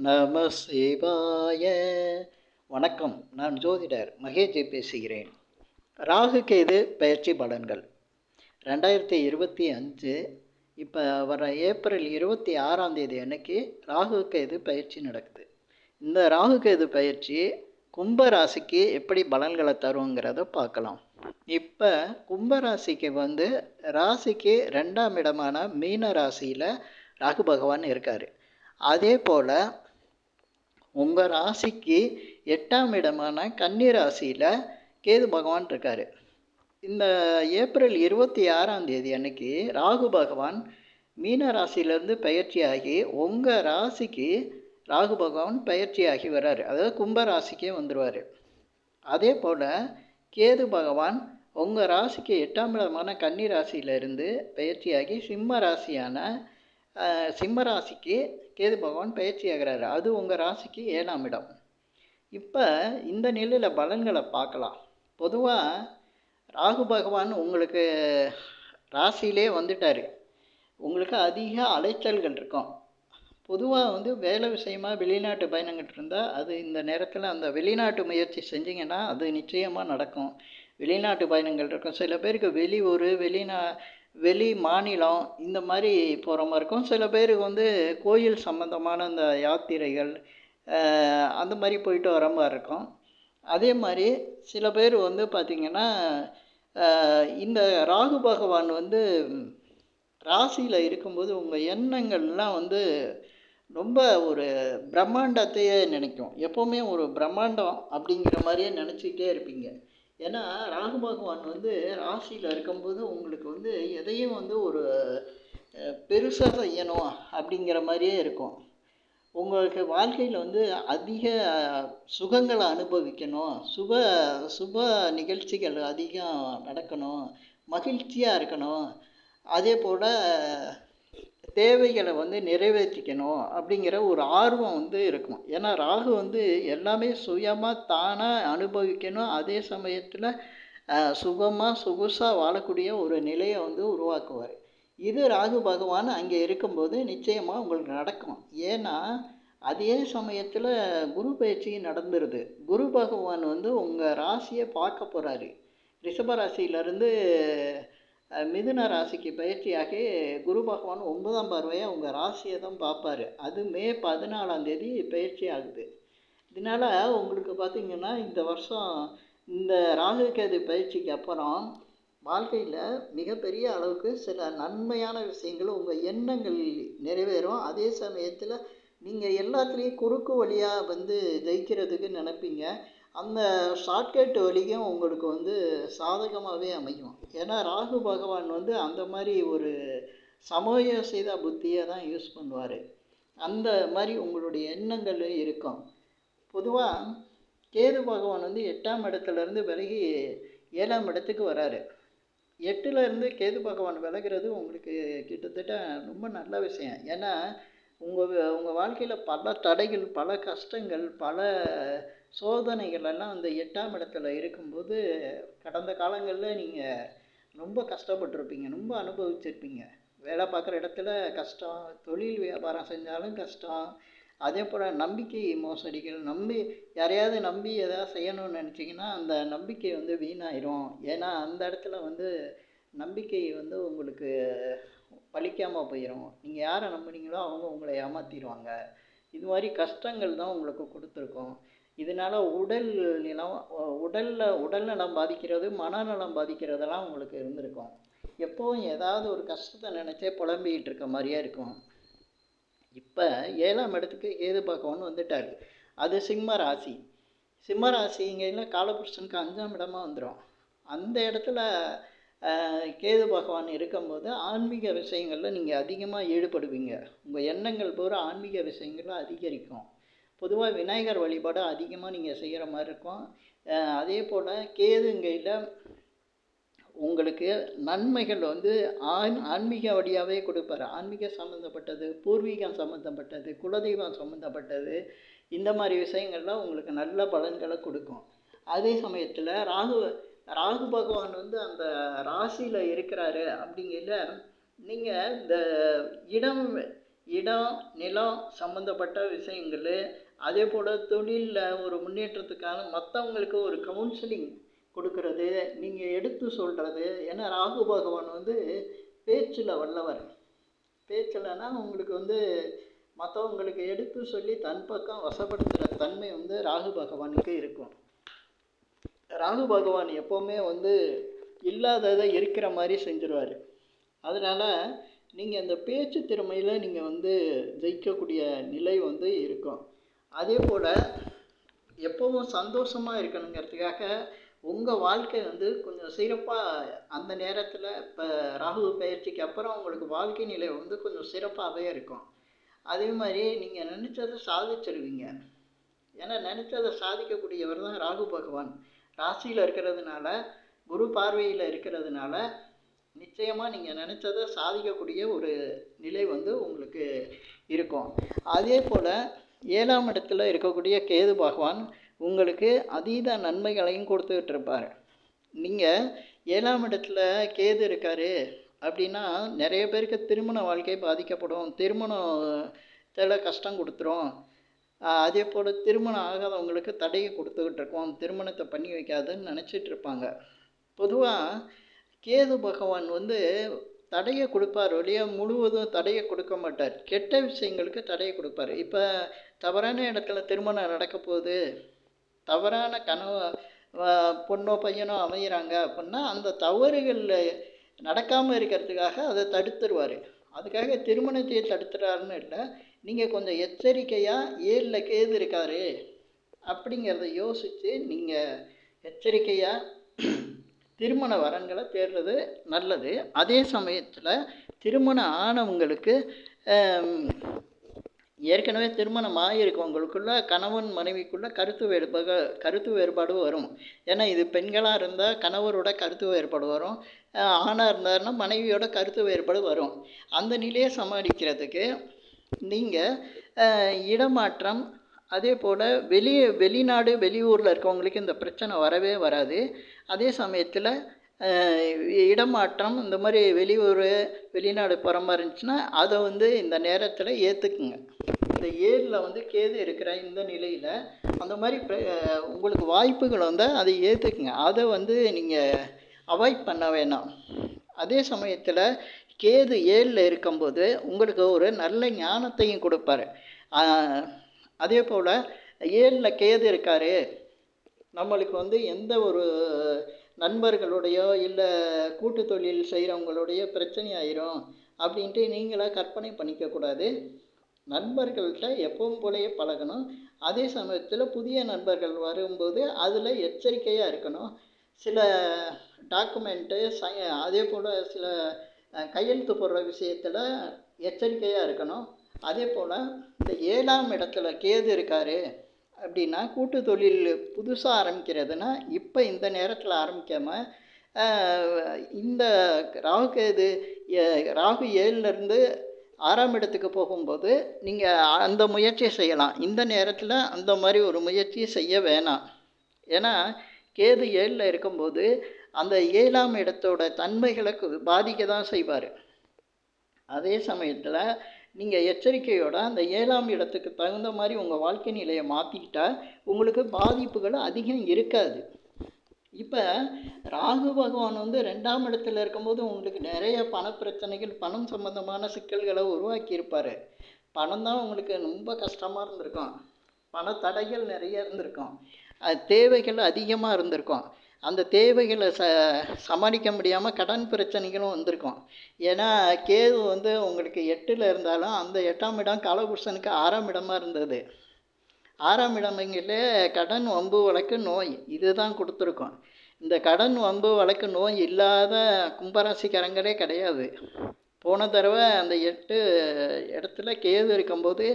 நம சிவாய. வணக்கம். நான் ஜோதிடர் மகேஜி பேசுகிறேன். ராகு கேது பயிற்சி பலன்கள் 2025 இப்போ வர ஏப்ரல் 26ஆம் தேதி அன்னைக்கு ராகு கேது பயிற்சி நடக்குது. இந்த ராகு கேது பயிற்சி கும்ப ராசிக்கு எப்படி பலன்களை தருங்கிறத பார்க்கலாம். இப்போ கும்பராசிக்கு ராசிக்கு 2ஆம் இடமான மீன ராசியில் ராகு பகவான் இருக்கார். அதே போல் உங்கள் ராசிக்கு 8ஆம் இடமான கன்னி ராசியில் கேது பகவான் இருக்கார். இந்த ஏப்ரல் 26ஆம் தேதி அன்னைக்கு ராகு பகவான் மீன ராசியிலேருந்து பயிற்சியாகி உங்கள் ராசிக்கு ராகு பகவான் பயிற்சியாகி வர்றார். அதாவது கும்ப ராசிக்கே வந்துடுவார். அதே போல் கேது பகவான் உங்கள் ராசிக்கு 8ஆம் இடமான கன்னி ராசியிலிருந்து பயிற்சியாகி சிம்ம ராசிக்கு கேது பகவான் பயிற்சி ஆகிறாரு. அது உங்கள் ராசிக்கு 7ஆம் இடம். இப்போ இந்த நிலையில் பலன்களை பார்க்கலாம். பொதுவாக ராகு பகவான் உங்களுக்கு ராசியிலே வந்துட்டார். உங்களுக்கு அதிக அலைச்சல்கள் இருக்கும். பொதுவாக வேலை விஷயமாக வெளிநாட்டு பயணங்கள் இருந்தால் அது இந்த நேரத்தில் அந்த வெளிநாட்டு முயற்சி செஞ்சிங்கன்னா அது நிச்சயமாக நடக்கும். வெளிநாட்டு பயணங்கள் இருக்கும். சில பேருக்கு வெளியூர் வெளி மாநிலம் இந்த மாதிரி போகிற மாதிரி இருக்கும். சில பேருக்கு கோயில் சம்மந்தமான அந்த யாத்திரைகள் அந்த மாதிரி போயிட்டு வர மாதிரி இருக்கும். அதே மாதிரி சில பேர் பார்த்திங்கன்னா இந்த ராகு பகவான் ராசியில் இருக்கும்போது உங்கள் எண்ணங்கள்லாம் ரொம்ப ஒரு பிரம்மாண்டத்தையே நினைக்கும். எப்போவுமே ஒரு பிரம்மாண்டம் அப்படிங்கிற மாதிரியே நினச்சிக்கிட்டே இருப்பீங்க. ஏன்னா ராகு பகவான் ராசியில் இருக்கும்போது உங்களுக்கு எதையும் ஒரு பெருசாக செய்யணும் அப்படிங்கிற மாதிரியே இருக்கும். உங்களுக்கு வாழ்க்கையில் அதிக சுகங்களை அனுபவிக்கணும், சுப நிகழ்ச்சிகள் அதிகம் நடக்கணும், மகிழ்ச்சியாக இருக்கணும், அதே போல் தேவைகளை நிறைவேற்றிக்கணும் அப்படிங்கிற ஒரு ஆர்வம் இருக்கும். ஏன்னா ராகு எல்லாமே சுயமாக தானாக அனுபவிக்கணும், அதே சமயத்தில் சுகமாக சொகுசாக வாழக்கூடிய ஒரு நிலையை உருவாக்குவார். இது ராகு பகவான் அங்கே இருக்கும்போது நிச்சயமாக உங்களுக்கு நடக்கும். ஏன்னா அதே சமயத்தில் குரு பயிற்சி நடந்துருது. குரு பகவான் உங்கள் ராசியை பார்க்க போகிறாரு. ரிஷப ராசியிலேருந்து மிதுன ராசிக்கு பயிற்சியாகி குரு பகவான் 9ஆம் பார்வையாக உங்கள் ராசியை தான் பார்ப்பார். அது மே 14ஆம் தேதி பயிற்சி ஆகுது. இதனால் உங்களுக்கு பார்த்திங்கன்னா இந்த வருஷம் இந்த ராகு கேது பயிற்சிக்கு அப்புறம் வாழ்க்கையில் மிகப்பெரிய அளவுக்கு சில நன்மையான விஷயங்கள் உங்கள் எண்ணங்கள் நிறைவேறும். அதே சமயத்தில் நீங்கள் எல்லாத்துலேயும் குறுக்கு வழியாக ஜெயிக்கிறதுக்கு நினைப்பீங்க. அந்த ஷார்ட்கட் வழியும் உங்களுக்கு சாதகமாகவே அமையும். ஏன்னா ராகு பகவான் அந்த மாதிரி ஒரு சமயோசித புத்தியை தான் யூஸ் பண்ணுவார். அந்த மாதிரி உங்களுடைய எண்ணங்கள் இருக்கும். பொதுவாக கேது பகவான் 8ஆம் இடத்துலேருந்து விலகி 7ஆம் இடத்துக்கு வராரு. 8லேருந்து கேது பகவான் விலகிறது உங்களுக்கு கிட்டத்தட்ட ரொம்ப நல்ல விஷயம். ஏன்னா உங்கள் வாழ்க்கையில் பல தடைகள், பல கஷ்டங்கள், பல சோதனைகள் எல்லாம் 8ஆம் இடத்துல இருக்கும்போது கடந்த காலங்களில் நீங்கள் ரொம்ப கஷ்டப்பட்டுருப்பீங்க, ரொம்ப அனுபவிச்சிருப்பீங்க. வேலை பார்க்குற இடத்துல கஷ்டம், தொழில் வியாபாரம் செஞ்சாலும் கஷ்டம், அதே போல் நம்பிக்கை மோசடிகள், யாரையாவது நம்பி எதாவது செய்யணும்னு நினச்சிங்கன்னா அந்த நம்பிக்கை வீணாயிரும். ஏன்னா அந்த இடத்துல நம்பிக்கை உங்களுக்கு பலிக்காமல் போயிடும். நீங்கள் யாரை நம்புனீங்களோ அவங்க உங்களை ஏமாற்றிடுவாங்க. இது மாதிரி கஷ்டங்கள் தான் உங்களுக்கு கொடுத்துருக்கோம். இதனால் உடல்நலம் பாதிக்கிறது, மனநலம் பாதிக்கிறதெல்லாம் உங்களுக்கு இருந்திருக்கும். எப்போவும் ஏதாவது ஒரு கஷ்டத்தை நினச்சே புலம்பிக்கிட்டு இருக்க மாதிரியே இருக்கும். இப்போ 7ஆம் இடத்துக்கு கேது பகவான் வந்துட்டார். அது சிம்ம ராசிங்கையில் காலபுருஷனுக்கு 5ஆம் இடமாக வந்துடும். அந்த இடத்துல கேது பகவான் இருக்கும்போது ஆன்மீக விஷயங்களில் நீங்கள் அதிகமாக ஈடுபடுவீங்க. உங்கள் எண்ணங்கள் பூரா ஆன்மீக விஷயங்களில் அதிகரிக்கும். பொதுவாக விநாயகர் வழிபாடு அதிகமாக நீங்கள் செய்கிற மாதிரி இருக்கும். அதே போல் கேதுங்கையில் உங்களுக்கு நன்மைகள் ஆன்மீக வழியாகவே கொடுப்பார். ஆன்மீகம் சம்மந்தப்பட்டது, பூர்வீகம் சம்மந்தப்பட்டது, குலதெய்வம் சம்மந்தப்பட்டது, இந்த மாதிரி விஷயங்கள்லாம் உங்களுக்கு நல்ல பலன்களை கொடுக்கும். அதே சமயத்தில் ராகு பகவான் அந்த ராசியில் இருக்கிறாரு அப்படிங்கிற நீங்கள் இந்த இடம் நிலம் சம்மந்தப்பட்ட விஷயங்கள், அதே போல் தொழிலில் ஒரு முன்னேற்றத்துக்கான மற்றவங்களுக்கு ஒரு கவுன்சிலிங் கொடுக்கறது, நீங்கள் எடுத்து சொல்கிறது. ஏன்னா ராகு பகவான் வந்து பேச்சில் வல்லவர். பேச்சில்னா உங்களுக்கு வந்து மற்றவங்களுக்கு எடுத்து சொல்லி தன் பக்கம் வசப்படுத்துகிற தன்மை வந்து ராகு பகவானுக்கு இருக்கும். ராகு பகவான் எப்போவுமே வந்து இல்லாததை இருக்கிற மாதிரி செஞ்சுருவார். அதனால் நீங்கள் அந்த பேச்சு திறமையில் நீங்கள் வந்து ஜெயிக்கக்கூடிய நிலை வந்து இருக்கும். அதே போல் எப்போவும் சந்தோஷமாக இருக்கணுங்கிறதுக்காக உங்கள் வாழ்க்கை வந்து கொஞ்சம் சிறப்பாக அந்த நேரத்தில் இப்போ ராகு பயிற்சிக்கு அப்புறம் உங்களுக்கு வாழ்க்கை நிலை வந்து கொஞ்சம் சிறப்பாகவே இருக்கும். அதே மாதிரி நீங்கள் நினச்சதை சாதிச்சிருவீங்க. ஏன்னா நினச்சதை சாதிக்கக்கூடியவர் தான் ராகு பகவான். ராசியில் இருக்கிறதுனால, குரு பார்வையில் இருக்கிறதுனால நிச்சயமாக நீங்கள் நினச்சதை சாதிக்கக்கூடிய ஒரு நிலை வந்து உங்களுக்கு இருக்கும். அதே போல் 7ஆம் இடத்துல இருக்கக்கூடிய கேது பகவான் உங்களுக்கு அதீத நன்மைகளையும் கொடுத்துக்கிட்டு இருப்பார். நீங்கள் 7ஆம் இடத்துல கேது இருக்கார் அப்படின்னா நிறைய பேருக்கு திருமண வாழ்க்கை பாதிக்கப்படும், திருமணத்தில் கஷ்டம் கொடுத்துரும். அதே போல் திருமணம் ஆகாதவங்களுக்கு தடையை கொடுத்துக்கிட்டு இருக்கோம், திருமணத்தை பண்ணி வைக்காதுன்னு நினச்சிட்டு இருப்பாங்க. பொதுவாக கேது பகவான் வந்து தடையை கொடுப்பார் ஒழிய முழுவதும் தடையை கொடுக்க மாட்டார். கெட்ட விஷயங்களுக்கு தடையை கொடுப்பார். இப்போ தவறான இடத்துல திருமணம் நடக்க போகுது, தவறான கனவு பொண்ணோ பையனோ அமைகிறாங்க அப்படின்னா அந்த தவறுகளில் நடக்காமல் இருக்கிறதுக்காக அதை தடுத்துருவார். அதுக்காக திருமணத்தையே தடுத்துறாருன்னு இல்லை, நீங்கள் கொஞ்சம் எச்சரிக்கையாக 7ல் கேது இருக்காரு அப்படிங்கிறத யோசித்து நீங்கள் எச்சரிக்கையாக திருமண வரன்களை தேடுறது நல்லது. அதே சமயத்தில் திருமணம் ஆனவங்களுக்கு ஏற்கனவே திருமணம் ஆகியிருக்கவங்களுக்குள்ள கணவன் மனைவிக்குள்ள கருத்து வேறுபாடு வரும். ஏன்னா இது பெண்களாக இருந்தால் கணவரோட கருத்து வேறுபாடு வரும், ஆணாக இருந்தாருன்னா மனைவியோட கருத்து வேறுபாடு வரும். அந்த நிலையை சமாளிக்கிறதுக்கு நீங்கள் இடமாற்றம், அதே போல் வெளிநாடு வெளியூரில் இருக்கவங்களுக்கு இந்த பிரச்சனை வரவே வராது. அதே சமயத்தில் இடமாற்றம் இந்த மாதிரி வெளியூர் வெளிநாடு போகிற மாதிரி இருந்துச்சுன்னா அதை வந்து இந்த நேரத்தில் ஏற்றுக்குங்க. இந்த 7ல் வந்து கேது இருக்கிற இந்த நிலையில் அந்த மாதிரி உங்களுக்கு வாய்ப்புகள் வந்தால் அதை ஏற்றுக்குங்க. அதை வந்து நீங்கள் அவாய்ட் பண்ண வேணாம். அதே சமயத்தில் கேது 7ல் இருக்கும்போது உங்களுக்கு ஒரு நல்ல ஞானத்தையும் கொடுப்பார். அதே போல் 7ல் கேது இருக்கார், நம்மளுக்கு வந்து எந்த ஒரு நண்பர்களுடையோ இல்லை கூட்டு தொழில் செய்கிறவங்களுடைய பிரச்சனை ஆயிரும் அப்படின்ட்டு நீங்களாக கற்பனை பண்ணிக்கக்கூடாது. நண்பர்கள்கிட்ட எப்பவும் போலயே பழகணும். அதே சமயத்தில் புதிய நண்பர்கள் வரும்போது அதில் எச்சரிக்கையாக இருக்கணும். சில டாக்குமெண்ட்டு அதே போல் சில கையெழுத்து போடுற விஷயத்தில் எச்சரிக்கையாக இருக்கணும். அதே போல் இந்த 7ஆம் இடத்துல கேது இருக்கார் அப்படின்னா கூட்டு தொழில் புதுசாக ஆரம்பிக்கிறதுனா இப்போ இந்த நேரத்தில் ஆரம்பிக்காமல் இந்த ராகு 7லேருந்து 6ஆம் இடத்துக்கு போகும்போது நீங்கள் அந்த முயற்சியை செய்யலாம். இந்த நேரத்தில் அந்த மாதிரி ஒரு முயற்சியை செய்ய வேணாம். ஏன்னா கேது 7ல் இருக்கும்போது அந்த 7ஆம் இடத்தோட தன்மைகளை பாதிக்க தான் செய்வார். அதே சமயத்தில் நீங்கள் எச்சரிக்கையோடு அந்த 7ஆம் இடத்துக்கு தகுந்த மாதிரி உங்கள் வாழ்க்கை நிலையை மாற்றிக்கிட்டால் உங்களுக்கு பாதிப்புகள் அதிகம் இருக்காது. இப்போ ராகு பகவான் வந்து 2ஆம் இடத்துல இருக்கும்போது உங்களுக்கு நிறைய பணப்பிரச்சனைகள், பணம் சம்பந்தமான சிக்கல்களை உருவாக்கியிருப்பார். பணம் தான் உங்களுக்கு ரொம்ப கஷ்டமாக இருந்திருக்கும், பண தடைகள் நிறைய இருந்திருக்கும், தேவைகள் அதிகமாக இருந்திருக்கும். அந்த தேவைகளை சமாளிக்க முடியாமல் கடன் பிரச்சனைகளும் வந்திருக்கும். ஏன்னா கேது வந்து உங்களுக்கு 8ல் இருந்தாலும் அந்த 8ஆம் இடம் காலபுருஷனுக்கு 6ஆம் இடமாக இருந்தது. 6ஆம் இடம்ங்கிட்ட கடன் வம்பு வழக்கு நோய் இதுதான் கொடுத்துருக்கோம். இந்த கடன் வம்பு வழக்கு நோய் இல்லாத கும்பராசிக்காரங்களே கிடையாது. போன தடவை அந்த 8 இடத்துல கேது இருக்கும்போது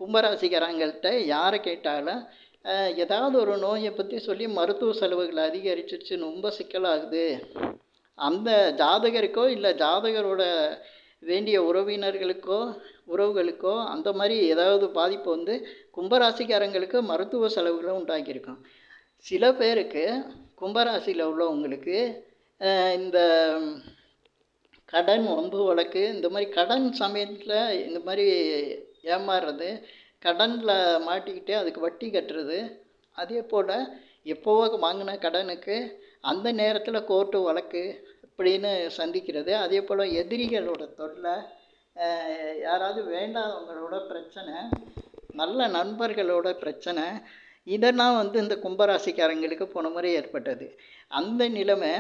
கும்பராசிக்காரங்கள்கிட்ட யாரை கேட்டாலும் ஏதாவது ஒரு நோயை பற்றி சொல்லி மருத்துவ செலவுகள் அதிகரிச்சிருச்சு, ரொம்ப சிக்கலாகுது, அந்த ஜாதகருக்கோ இல்லை ஜாதகரோட வேண்டிய உறவுகளுக்கோ அந்த மாதிரி ஏதாவது பாதிப்பு வந்து கும்பராசிக்காரங்களுக்கு மருத்துவ செலவுகளும் உண்டாக்கியிருக்கும். சில பேருக்கு கும்பராசியில் உள்ளவங்களுக்கு இந்த கடன், வம்பு வழக்கு இந்த மாதிரி கடன் சமயத்தில் இந்த மாதிரி ஏமாறுறது, கடனில் மாட்டிக்கிட்டு அதுக்கு வட்டி கட்டுறது, அதே போல் எப்போவோ வாங்கின கடனுக்கு அந்த நேரத்தில் கோர்ட்டு வழக்கு இப்படின்னு சந்திக்கிறது, அதே போல் எதிரிகளோட தொல்லை, யாராவது வேண்டாதவங்களோட பிரச்சனை, நல்ல நண்பர்களோட பிரச்சனை, இதெல்லாம் வந்து இந்த கும்பராசிக்காரங்களுக்கு போன முறை ஏற்பட்டது. அந்த நிலைமை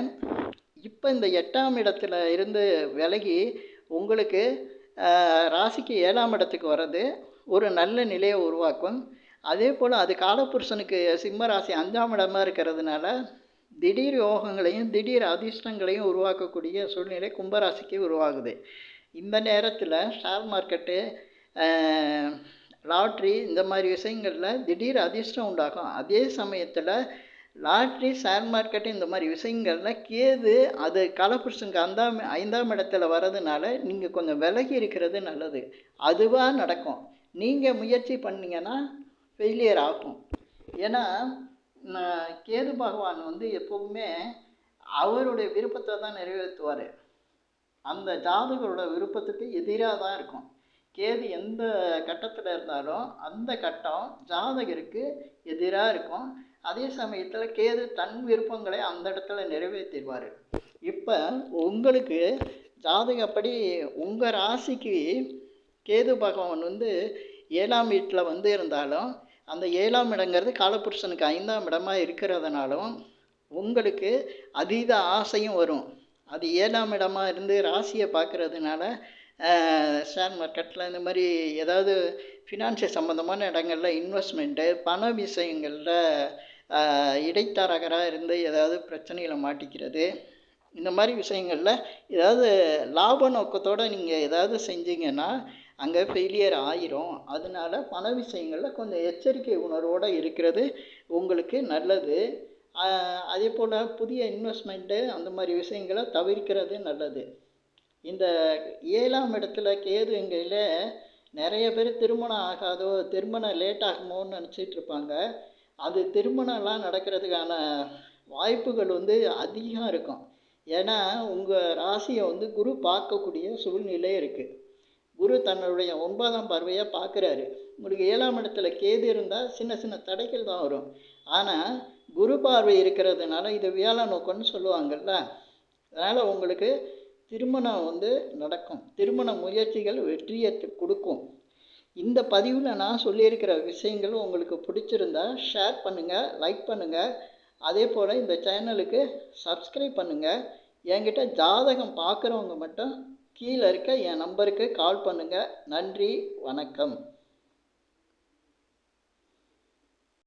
இப்போ இந்த 8ஆம் இடத்துல இருந்து விலகி உங்களுக்கு ராசிக்கு 7ஆம் இடத்துக்கு வர்றது ஒரு நல்ல நிலையை உருவாக்கும். அதே போல் அது காலபுருஷனுக்கு சிம்ம ராசி 5ஆம் இடமா இருக்கிறதுனால திடீர் யோகங்களையும் திடீர் அதிர்ஷ்டங்களையும் உருவாக்கக்கூடிய சூழ்நிலை கும்பராசிக்கு உருவாகுது. இந்த நேரத்தில் ஷேர் மார்க்கெட்டு, லாட்ரி இந்த மாதிரி விஷயங்களில் திடீர் அதிர்ஷ்டம் உண்டாகும். அதே சமயத்தில் லாட்ரி, ஷேர் மார்க்கெட்டு இந்த மாதிரி விஷயங்களில் கேது அது காலபுருஷனுக்கு 5ஆம் இடத்துல வர்றதுனால நீங்கள் கொஞ்சம் விலகி இருக்கிறது நல்லது. அதுவாக நடக்கும். நீங்கள் முயற்சி பண்ணிங்கன்னா ஃபெயிலியர் ஆகும். ஏன்னா கேது பகவான் வந்து எப்போவுமே அவருடைய விருப்பத்தை தான் நிறைவேற்றுவார். அந்த ஜாதகரோட விருப்பத்துக்கு எதிராக தான் இருக்கும். கேது எந்த கட்டத்தில் இருந்தாலும் அந்த கட்டம் ஜாதகருக்கு எதிராக இருக்கும். அதே சமயத்தில் கேது தன் விருப்பங்களை அந்த இடத்துல நிறைவேற்றிடுவார். இப்போ உங்களுக்கு ஜாதகப்படி உங்கள் ராசிக்கு கேது பகவான் வந்து 7ஆம் வீட்டில் வந்து இருந்தாலும் அந்த 7ஆம் இடங்கிறது காலபுருஷனுக்கு 5ஆம் இடமா இருக்கிறதுனாலும் உங்களுக்கு அதீத ஆசையும் வரும். அது 7ஆம் இடமா இருந்து ராசியை பார்க்கறதுனால ஷேர் மார்க்கெட்டில் இந்த மாதிரி ஏதாவது ஃபினான்ஷியல் சம்மந்தமான இடங்களில் இன்வெஸ்ட்மெண்ட்டு, பண விஷயங்களில் இடைத்தரகராக இருந்து ஏதாவது பிரச்சனையில் மாட்டிக்கிறது, இந்த மாதிரி விஷயங்களில் ஏதாவது லாப நோக்கத்தோடு நீங்கள் ஏதாவது செஞ்சீங்கன்னா அங்கே ஃபெயிலியர் ஆயிரும். அதனால பண விஷயங்களில் கொஞ்சம் எச்சரிக்கை உணர்வோடு இருக்கிறது உங்களுக்கு நல்லது. அதே போல் புதிய இன்வெஸ்ட்மெண்ட்டு அந்த மாதிரி விஷயங்களை தவிர்க்கிறது நல்லது. இந்த 7ஆம் இடத்துல கேதுங்கையில் நிறைய பேர் திருமணம் ஆகாதோ, திருமணம் லேட் ஆகுமோன்னு நினச்சிட்டு இருப்பாங்க. அது திருமணம்லாம் நடக்கிறதுக்கான வாய்ப்புகள் வந்து அதிகம் இருக்கும். ஏன்னா உங்கள் ராசியை வந்து குரு பார்க்கக்கூடிய சூழ்நிலை இருக்குது. குரு தன்னுடைய 9ஆம் பார்வையாக பார்க்குறாரு. உங்களுக்கு 7ஆம் இடத்துல கேது இருந்தால் சின்ன சின்ன தடைகள் தான் வரும். ஆனால் குரு பார்வை இருக்கிறதுனால இது வியாழ நோக்கம்னு சொல்லுவாங்கள்ல, அதனால் உங்களுக்கு திருமணம் வந்து நடக்கும். திருமண முயற்சிகள் வெற்றியை கொடுக்கும். இந்த பதிவில் நான் சொல்லியிருக்கிற விஷயங்கள் உங்களுக்கு பிடிச்சிருந்தா ஷேர் பண்ணுங்கள், லைக் பண்ணுங்கள். அதே போல் இந்த சேனலுக்கு சப்ஸ்கிரைப் பண்ணுங்கள். என்கிட்ட ஜாதகம் பார்க்குறவங்க மட்டும் கீழே இருக்க என் நம்பருக்கு கால் பண்ணுங்கள். நன்றி, வணக்கம்.